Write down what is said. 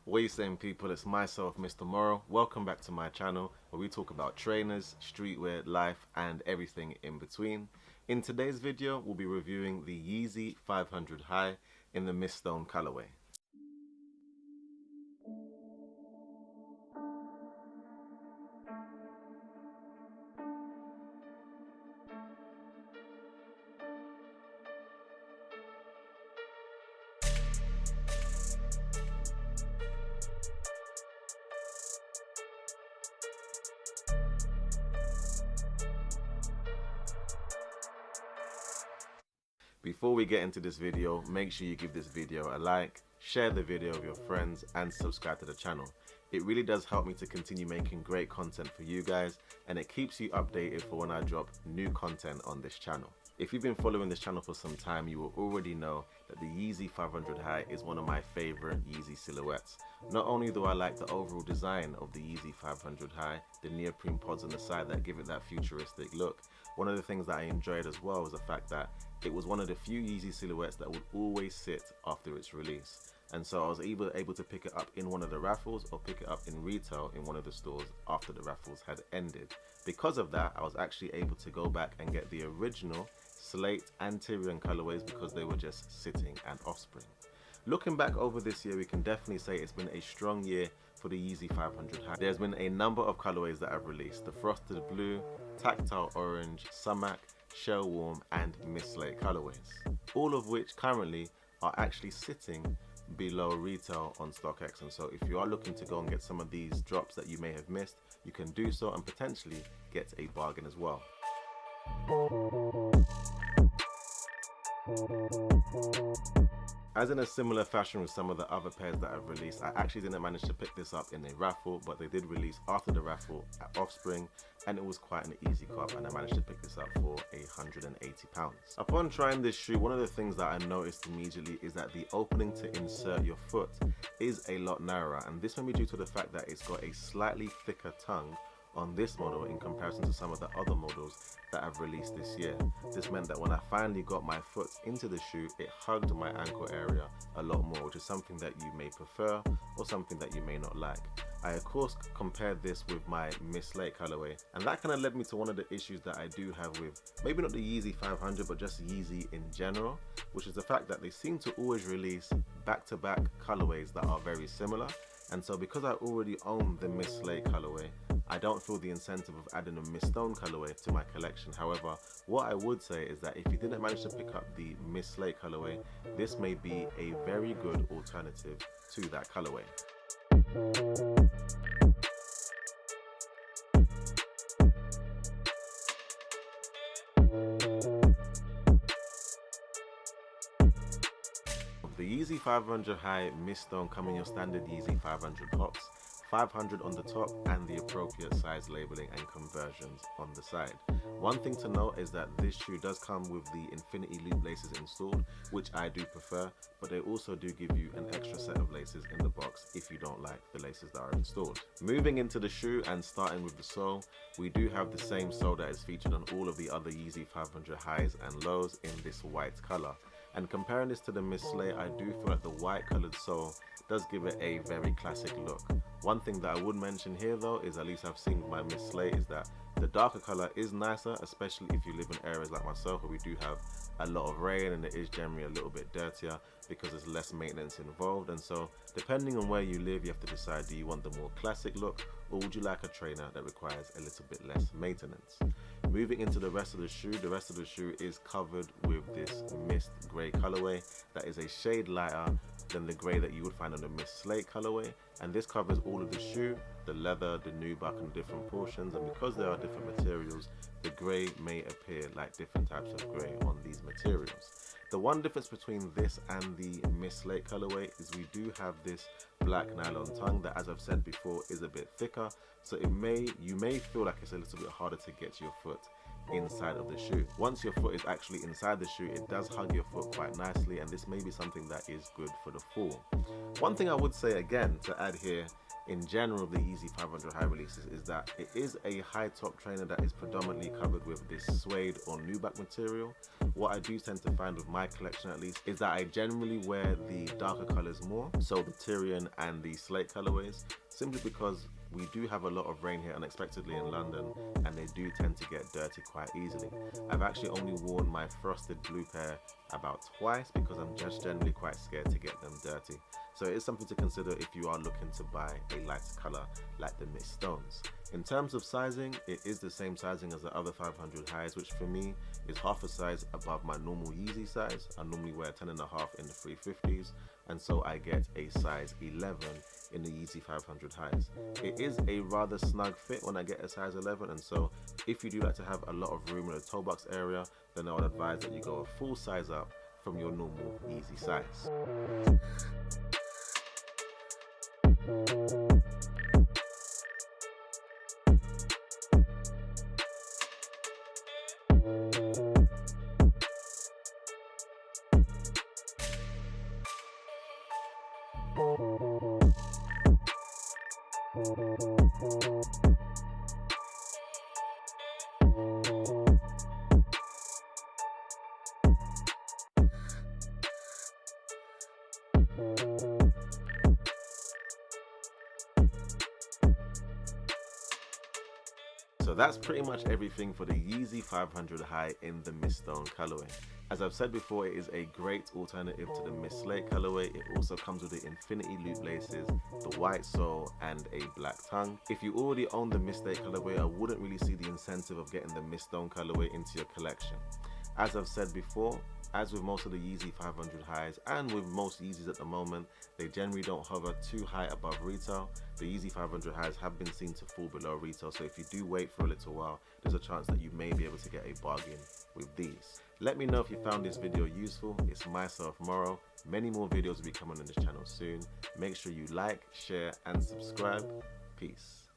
What are you saying, people? It's myself, Mr. Morrow. Welcome back to my channel where we talk about trainers, streetwear, life and everything in between. In today's video, we'll be reviewing the Yeezy 500 High in the Mist Stone colorway. Before we get into this video, make sure you give this video a like, share the video with your friends and subscribe to the channel. It really does help me to continue making great content for you guys, and it keeps you updated for when I drop new content on this channel. If you've been following this channel for some time, you will already know that the Yeezy 500 High is one of my favorite Yeezy silhouettes. Not only do I like the overall design of the Yeezy 500 High, the neoprene pods on the side that give it that futuristic look, one of the things that I enjoyed as well was the fact that it was one of the few Yeezy silhouettes that would always sit after its release. And so I was either able to pick it up in one of the raffles or pick it up in retail in one of the stores after the raffles had ended. Because of that, I was actually able to go back and get the original slate and Tyrian colorways because they were just sitting and offspring. Looking back over this year, we can definitely say it's been a strong year for the Yeezy 500 High. There's been a number of colorways that I've released: the frosted blue, tactile orange, sumac, shell warm and mist slate colorways, all of which currently are actually sitting below retail on StockX. And so if you are looking to go and get some of these drops that you may have missed, you can do so and potentially get a bargain as well. As in a similar fashion with some of the other pairs that I've released, I actually didn't manage to pick this up in a raffle, but they did release after the raffle at Offspring, and it was quite an easy cop, and I managed to pick this up for £180. Upon trying this shoe, one of the things that I noticed immediately is that the opening to insert your foot is a lot narrower, and this may be due to the fact that it's got a slightly thicker tongue on this model in comparison to some of the other models that I've released this year. This meant that when I finally got my foot into the shoe, it hugged my ankle area a lot more, which is something that you may prefer or something that you may not like. I of course compared this with my Mist Slate colorway, and that kind of led me to one of the issues that I do have with maybe not the Yeezy 500 but just Yeezy in general, which is the fact that they seem to always release back-to-back colorways that are very similar. And so because I already own the Mist Slate colorway, I don't feel the incentive of adding a Mist Stone colorway to my collection. However, what I would say is that if you didn't manage to pick up the Mist Slate colorway, this may be a very good alternative to that colorway. The Yeezy 500 High Mist Stone come in your standard Yeezy 500 box, 500 on the top and the appropriate size labeling and conversions on the side. One thing to note is that this shoe does come with the infinity loop laces installed, which I do prefer, but they also do give you an extra set of laces in the box if you don't like the laces that are installed. Moving into the shoe and starting with the sole, we do have the same sole that is featured on all of the other Yeezy 500 Highs and Lows in this white color. And comparing this to the Mist Slate, I do feel like the white colored sole does give it a very classic look. One thing that I would mention here though is, at least I've seen with my Mist Slate, is that the darker color is nicer, especially if you live in areas like myself where we do have a lot of rain and it is generally a little bit dirtier because there's less maintenance involved. And so depending on where you live, you have to decide, do you want the more classic look or would you like a trainer that requires a little bit less maintenance? Moving into the rest of the shoe, is covered with this mist grey colorway that is a shade lighter than the grey that you would find on the Mist Slate colorway, and this covers all of the shoe, the leather, the nubuck and different portions, and because there are different materials, the grey may appear like different types of grey on these materials. The one difference between this and the Mist Slate colorway is we do have this black nylon tongue that, as I've said before, is a bit thicker, so you may feel like it's a little bit harder to get your foot inside of the shoe. Once your foot is actually inside the shoe, it does hug your foot quite nicely, and this may be something that is good for the fall. One thing I would say again to add here in general of the Yeezy 500 high releases is that it is a high top trainer that is predominantly covered with this suede or nubuck material. What I do tend to find with my collection at least is that I generally wear the darker colors more, so the Tyrian and the slate colorways, simply because we do have a lot of rain here unexpectedly in London, and they do tend to get dirty quite easily. I've actually only worn my frosted blue pair about twice because I'm just generally quite scared to get them dirty. So it is something to consider if you are looking to buy a lighter color like the Mist Stones. In terms of sizing, it is the same sizing as the other 500 highs, which for me is half a size above my normal Yeezy size. I normally wear 10.5 in the 350s, and so I get a size 11 in the Yeezy 500 highs. It is a rather snug fit when I get a size 11, and so if you do like to have a lot of room in the toe box area, then I would advise that you go a full size up from your normal Yeezy size. So that's pretty much everything for the Yeezy 500 high in the Mist Stone colorway. As I've said before, it is a great alternative to the Mist Slate colorway. It also comes with the infinity loop laces, the white sole, and a black tongue. If you already own the Mist Slate colorway, I wouldn't really see the incentive of getting the Mist Stone colorway into your collection. As I've said before, as with most of the Yeezy 500 highs and with most Yeezys at the moment, they generally don't hover too high above retail. The Yeezy 500 highs have been seen to fall below retail, so if you do wait for a little while, there's a chance that you may be able to get a bargain with these. Let me know if you found this video useful. It's myself, Morrow. Many more videos will be coming on this channel soon. Make sure you like, share, and subscribe. Peace.